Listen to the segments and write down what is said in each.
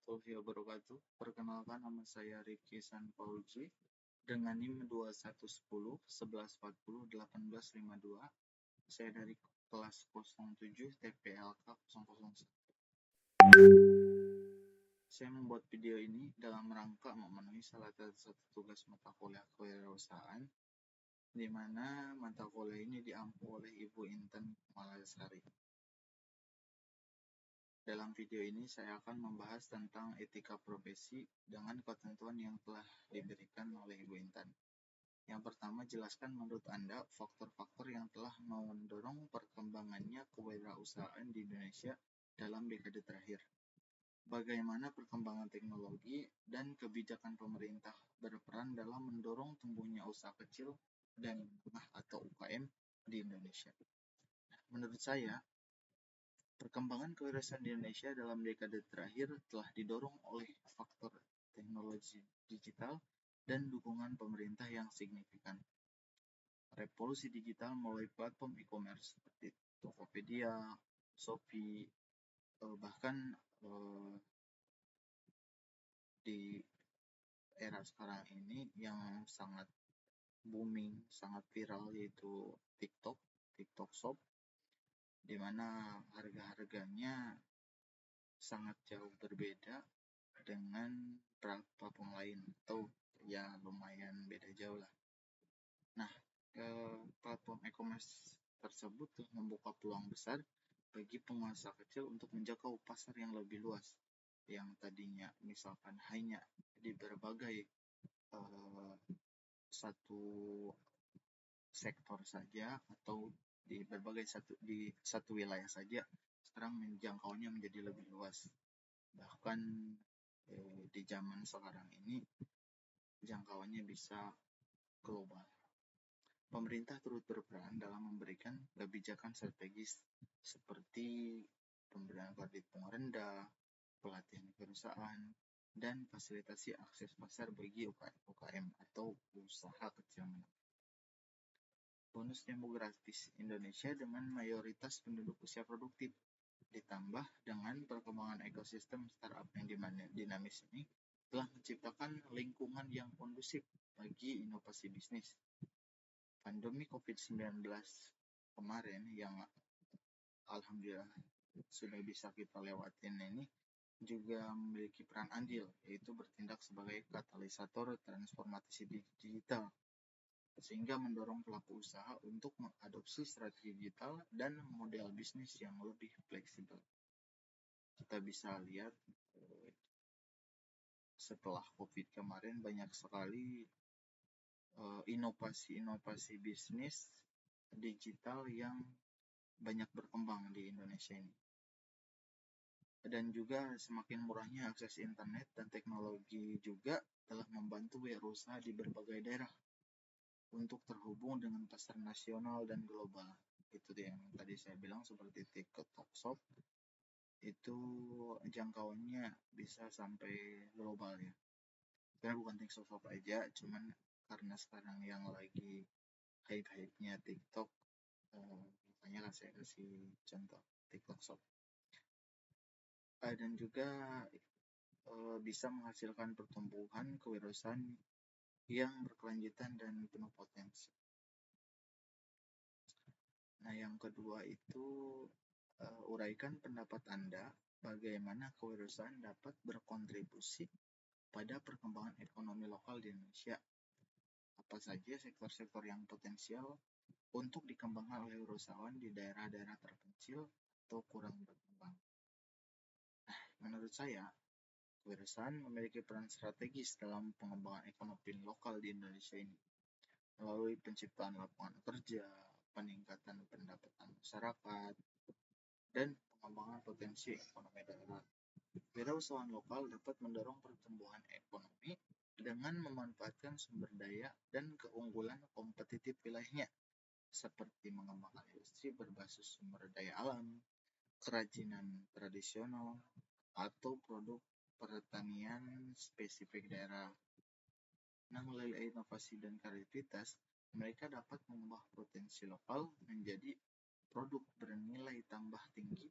warahmatullahi wabarakatuh. Perkenalkan, nama saya Rifki Sanfauzi dengan NIM 2110 1140 1852. Saya dari kelas 07 TPLK 001. Saya membuat video ini dalam rangka memenuhi salah satu tugas mata kuliah kewirausahaan, di mana mata kuliah ini diampu oleh Ibu Intan Malasari. Dalam video ini saya akan membahas tentang etika profesi dengan ketentuan yang telah diberikan oleh Ibu Intan. Yang pertama, jelaskan menurut Anda faktor-faktor yang telah mendorong perkembangannya kewirausahaan di Indonesia dalam dekade terakhir. Bagaimana perkembangan teknologi dan kebijakan pemerintah berperan dalam mendorong tumbuhnya usaha kecil dan menengah atau UKM di Indonesia. Menurut saya, perkembangan kewirausahaan di Indonesia dalam dekade terakhir telah didorong oleh faktor teknologi digital dan dukungan pemerintah yang signifikan. Revolusi digital melalui platform e-commerce seperti Tokopedia, Shopee, bahkan di era sekarang ini yang sangat booming, sangat viral, yaitu TikTok Shop, di mana harga-harganya sangat jauh berbeda dengan platform lain, atau ya lumayan beda jauh lah. Nah, platform e-commerce tersebut membuka peluang besar bagi pengusaha kecil untuk menjangkau pasar yang lebih luas, yang tadinya misalkan hanya di berbagai satu sektor saja atau di satu wilayah saja, sekarang menjangkaunya menjadi lebih luas. Bahkan di zaman sekarang ini jangkauannya bisa global. Pemerintah turut berperan dalam memberikan kebijakan strategis seperti pemberian kredit bunga rendah, pelatihan perusahaan, dan fasilitasi akses pasar bagi UKM atau usaha kecil menengah. Bonus demografis Indonesia dengan mayoritas penduduk usia produktif, ditambah dengan perkembangan ekosistem startup yang dinamis ini, telah menciptakan lingkungan yang kondusif bagi inovasi bisnis. Pandemi COVID-19 kemarin yang alhamdulillah sudah bisa kita lewatin ini juga memiliki peran andil, yaitu bertindak sebagai katalisator transformasi digital, sehingga mendorong pelaku usaha untuk mengadopsi strategi digital dan model bisnis yang lebih fleksibel. Kita bisa lihat setelah COVID kemarin banyak sekali inovasi bisnis digital yang banyak berkembang di Indonesia ini. Dan juga semakin murahnya akses internet dan teknologi juga telah membantu wirausaha di berbagai daerah untuk terhubung dengan pasar nasional dan global. Itu yang tadi saya bilang, seperti TikTok Shop, itu jangkauannya bisa sampai global ya. Karena bukan TikTok Shop aja, cuman karena sekarang yang lagi hype-nya TikTok, makanya saya kasih contoh TikTok Shop. Dan juga bisa menghasilkan pertumbuhan kewirausahaan yang berkelanjutan dan penuh potensi. Nah, yang kedua itu uraikan pendapat Anda bagaimana kewirausahaan dapat berkontribusi pada perkembangan ekonomi lokal di Indonesia. Apa saja sektor-sektor yang potensial untuk dikembangkan oleh wirausahaan di daerah-daerah terpencil atau kurang berkembang. Nah, menurut saya, kewirausahaan memiliki peran strategis dalam pengembangan ekonomi lokal di Indonesia ini, melalui penciptaan lapangan kerja, peningkatan pendapatan masyarakat, dan pengembangan potensi ekonomi daerah. Wirausahaan lokal dapat mendorong pertumbuhan ekonomi dengan memanfaatkan sumber daya dan keunggulan kompetitif wilayahnya, seperti mengembangkan industri berbasis sumber daya alam, kerajinan tradisional, atau produk pertanian spesifik daerah. Nah, melalui inovasi dan kreativitas, mereka dapat mengubah potensi lokal menjadi produk bernilai tambah tinggi,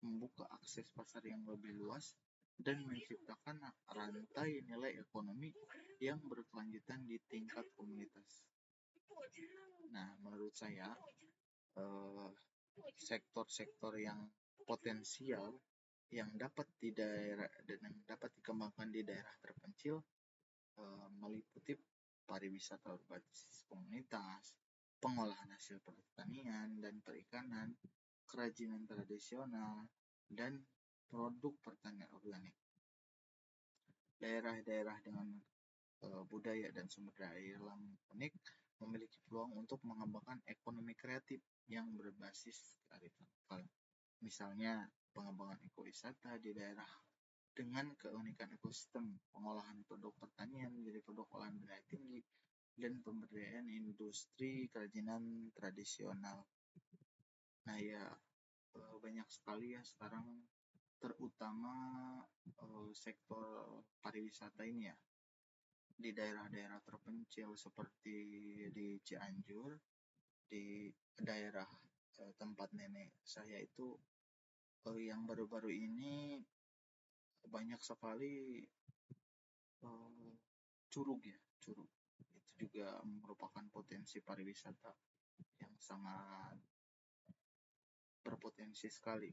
membuka akses pasar yang lebih luas, dan menciptakan rantai nilai ekonomi yang berkelanjutan di tingkat komunitas. Nah, menurut saya sektor-sektor yang potensial yang dapat di daerah dan yang dapat dikembangkan di daerah terpencil meliputi pariwisata berbasis komunitas, pengolahan hasil pertanian dan perikanan, kerajinan tradisional, dan produk pertanian organik. Daerah-daerah dengan budaya dan sumber daya alam unik memiliki peluang untuk mengembangkan ekonomi kreatif yang berbasis kearifan lokal. Misalnya, pengembangan ekowisata di daerah dengan keunikan ekosistem, pengolahan produk pertanian menjadi produk olahan bernilai tinggi, dan pemberdayaan industri kerajinan tradisional. Nah ya, banyak sekali ya sekarang, terutama sektor pariwisata ini ya, di daerah-daerah terpencil seperti di Cianjur, di daerah tempat nenek saya itu, yang baru-baru ini banyak sekali curug. Itu juga merupakan potensi pariwisata yang sangat berpotensi sekali,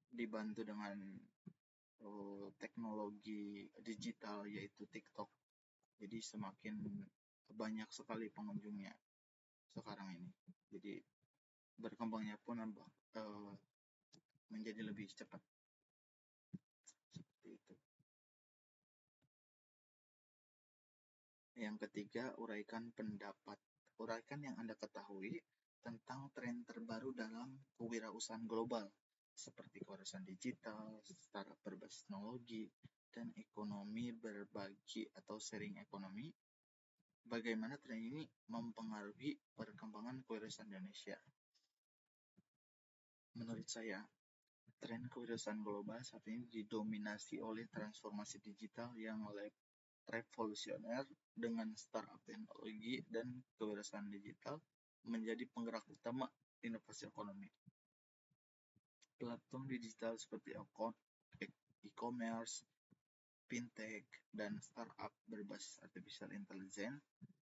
dibantu dengan teknologi digital yaitu TikTok. Jadi semakin banyak sekali pengunjungnya sekarang ini. Jadi berkembangnya pun menjadi lebih cepat. Seperti itu. Yang ketiga, uraikan pendapat. Uraikan yang Anda ketahui tentang tren terbaru dalam kewirausahaan global, seperti kewirausahaan digital, startup berbasis teknologi, dan ekonomi berbagi atau sharing ekonomi. Bagaimana tren ini mempengaruhi perkembangan kewirausahaan Indonesia? Menurut saya, tren kewirausahaan global saat ini didominasi oleh transformasi digital yang revolusioner, dengan startup teknologi dan kewirausahaan digital menjadi penggerak utama inovasi ekonomi. Platform digital seperti e-commerce, fintech, dan startup berbasis artificial intelligence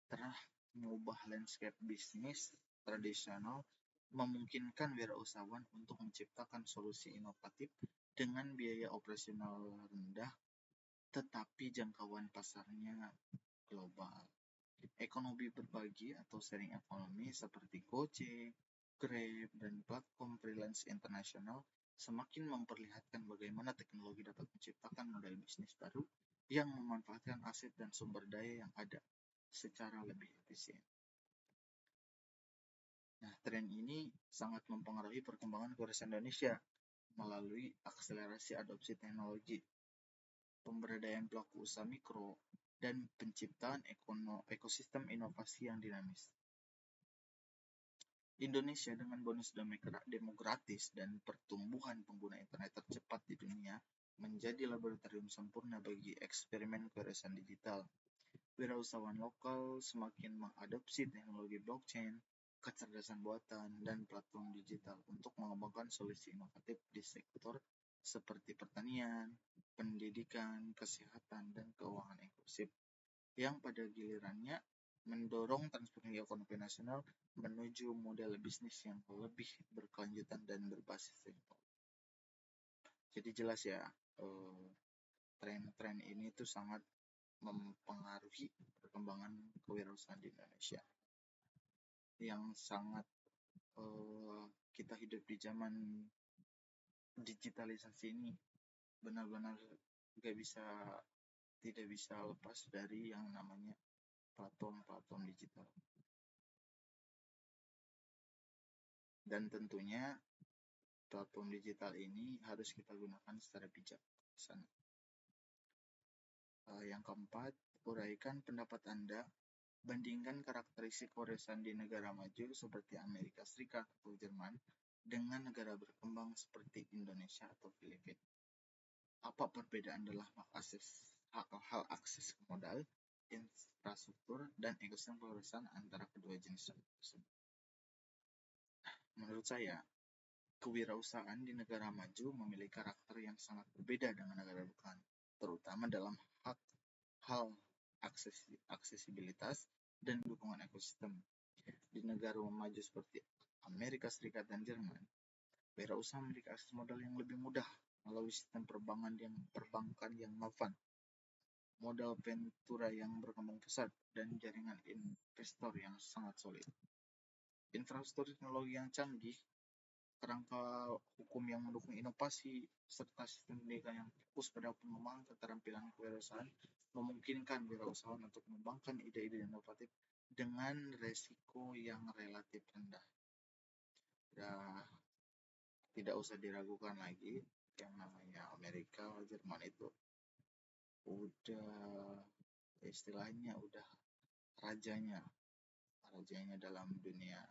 telah mengubah landscape bisnis tradisional, memungkinkan wirausahawan untuk menciptakan solusi inovatif dengan biaya operasional rendah tetapi jangkauan pasarnya global. Ekonomi berbagi atau sharing ekonomi seperti Gojek, Grab, dan platform freelance internasional semakin memperlihatkan bagaimana teknologi dapat menciptakan model bisnis baru yang memanfaatkan aset dan sumber daya yang ada secara lebih efisien. Nah, tren ini sangat mempengaruhi perkembangan kewirausahaan Indonesia melalui akselerasi adopsi teknologi, pemberdayaan pelaku usaha mikro, dan penciptaan ekosistem inovasi yang dinamis. Indonesia dengan bonus demografis dan pertumbuhan pengguna internet tercepat di dunia menjadi laboratorium sempurna bagi eksperimen kewirausahaan digital. Wirausahawan lokal semakin mengadopsi teknologi blockchain, kecerdasan buatan, dan platform digital untuk mengembangkan solusi inovatif di sektor seperti pertanian, pendidikan, kesehatan, dan keuangan inklusif, yang pada gilirannya mendorong transformasi ekonomi nasional menuju model bisnis yang lebih berkelanjutan dan berbasis teknologi. Jadi jelas ya, tren-tren ini tuh sangat mempengaruhi perkembangan kewirausahaan di Indonesia, yang sangat kita hidup di zaman digitalisasi ini benar-benar tidak bisa lepas dari yang namanya platform digital. Dan tentunya platform digital ini harus kita gunakan secara bijaksana. Yang keempat, uraikan pendapat Anda, bandingkan karakteristik kewirausahaan di negara maju seperti Amerika Serikat atau Jerman dengan negara berkembang seperti Indonesia atau Filipina. Apa perbedaan dalam hal akses ke modal, infrastruktur, dan ekosistem kewirausahaan antara kedua jenis tersebut? Menurut saya, kewirausahaan di negara maju memiliki karakter yang sangat berbeda dengan negara berkembang, terutama dalam hal aksesibilitas dan dukungan ekosistem. Di negara maju seperti Amerika Serikat dan Jerman, wirausaha memiliki akses modal yang lebih mudah melalui sistem perbankan yang mapan, modal ventura yang berkembang pesat, dan jaringan investor yang sangat solid. Infrastruktur teknologi yang canggih, kerangka hukum yang mendukung inovasi, serta sistem pendidikan yang fokus pada pengembangan keterampilan kewirausahaan memungkinkan wirausahawan untuk mengembangkan ide-ide inovatif dengan resiko yang relatif rendah. Tidak usah diragukan lagi, yang namanya Amerika, Jerman itu udah istilahnya udah rajanya dalam dunia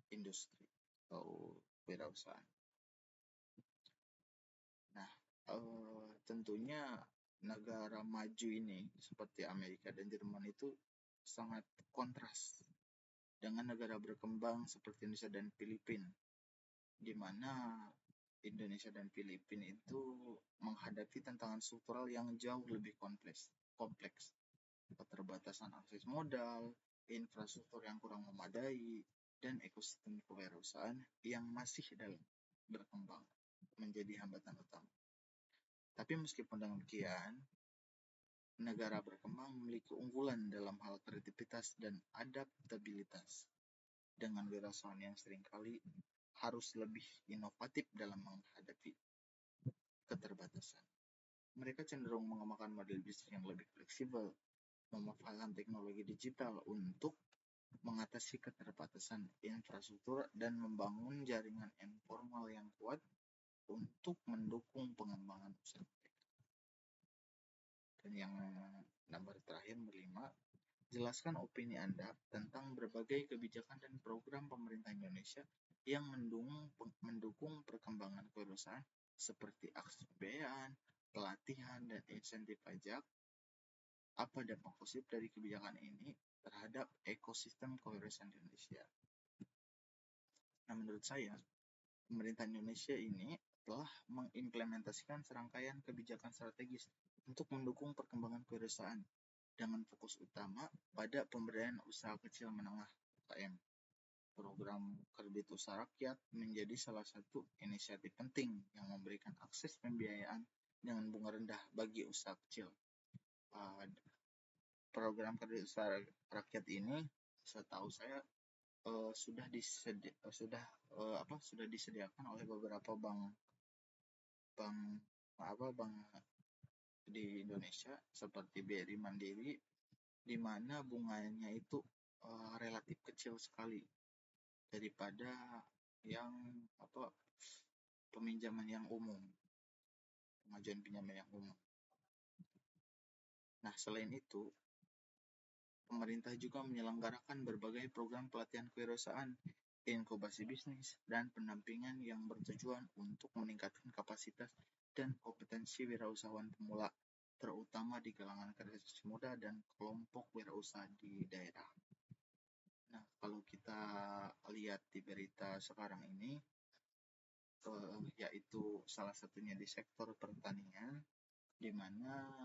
industri atau wirausahaan. Nah, tentunya negara maju ini seperti Amerika dan Jerman itu sangat kontras dengan negara berkembang seperti Indonesia dan Filipina, di mana Indonesia dan Filipina itu menghadapi tantangan struktural yang jauh lebih kompleks. Keterbatasan akses modal, infrastruktur yang kurang memadai, dan ekosistem kewirausahaan yang masih dalam berkembang menjadi hambatan utama. Tapi meskipun demikian, negara berkembang memiliki keunggulan dalam hal kreativitas dan adaptabilitas, dengan wirausahaan yang seringkali harus lebih inovatif dalam menghadapi keterbatasan. Mereka cenderung mengembangkan model bisnis yang lebih fleksibel, memanfaatkan teknologi digital untuk mengatasi keterbatasan infrastruktur, dan membangun jaringan informal yang kuat untuk mendukung pengembangan usaha mereka. Dan yang nomor terakhir, 5, jelaskan opini Anda tentang berbagai kebijakan dan program pemerintah Indonesia yang mendukung perkembangan kewirausahaan seperti akses pembiayaan, pelatihan, dan insentif pajak. Apa dampak positif dari kebijakan ini terhadap ekosistem kewirausahaan di Indonesia? Nah, menurut saya, pemerintah Indonesia ini telah mengimplementasikan serangkaian kebijakan strategis untuk mendukung perkembangan kewirausahaan dengan fokus utama pada pemberdayaan usaha kecil menengah (UKM). Program kredit usaha rakyat menjadi salah satu inisiatif penting yang memberikan akses pembiayaan dengan bunga rendah bagi usaha kecil. Program kredit usaha rakyat ini, setahu saya, sudah disediakan oleh beberapa bank di Indonesia seperti BRI Mandiri, di mana bunganya itu relatif kecil sekali daripada yang peminjaman yang umum, pengajuan pinjaman yang umum. Nah, selain itu, pemerintah juga menyelenggarakan berbagai program pelatihan kewirausahaan, inkubasi bisnis, dan pendampingan yang bertujuan untuk meningkatkan kapasitas dan kompetensi wirausahawan pemula, terutama di kalangan generasi muda dan kelompok wirausaha di daerah. Nah, kalau kita lihat di berita sekarang ini, yaitu salah satunya di sektor pertanian, di mana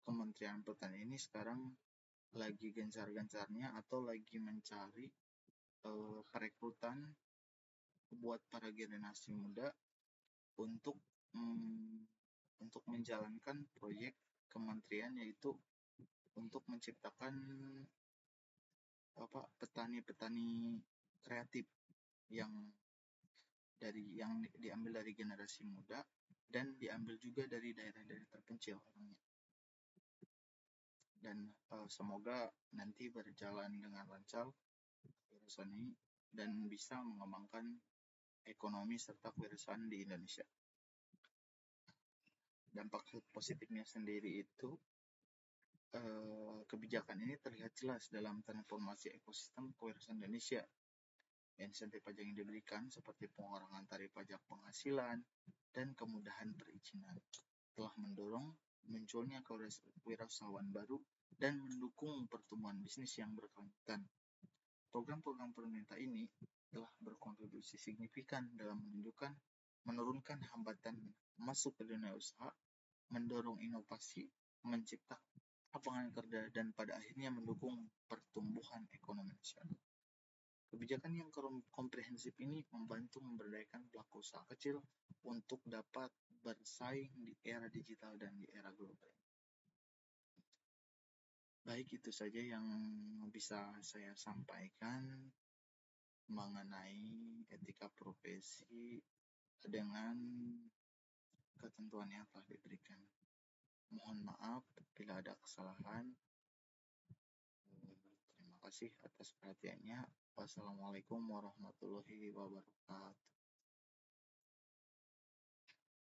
Kementerian Pertanian ini sekarang lagi gencar-gencarnya atau lagi mencari perekrutan buat para generasi muda untuk menjalankan proyek kementerian, yaitu untuk menciptakan petani-petani kreatif yang diambil dari generasi muda dan diambil juga dari daerah-daerah terpencil orangnya. Dan semoga nanti berjalan dengan lancar kewirausahaan ini dan bisa mengembangkan ekonomi serta kewirausahaan di Indonesia. Dampak positifnya sendiri itu, kebijakan ini terlihat jelas dalam transformasi ekosistem kewirausahaan Indonesia. Insentif pajak yang diberikan seperti pengurangan tarif pajak penghasilan dan kemudahan perizinan telah mendorong munculnya kewirausahaan baru dan mendukung pertumbuhan bisnis yang berkelanjutan. Program-program pemerintah ini telah berkontribusi berkontribusi signifikan dalam menurunkan hambatan masuk ke dunia usaha, mendorong inovasi, menciptakan lapangan kerja, dan pada akhirnya mendukung pertumbuhan ekonomi nasional. Kebijakan yang komprehensif ini membantu memberdayakan pelaku usaha kecil untuk dapat bersaing di era digital dan di era global. Baik, itu saja yang bisa saya sampaikan mengenai etika profesi dengan ketentuan yang telah diberikan. Mohon maaf bila ada kesalahan. Terima kasih atas perhatiannya. Wassalamualaikum warahmatullahi wabarakatuh.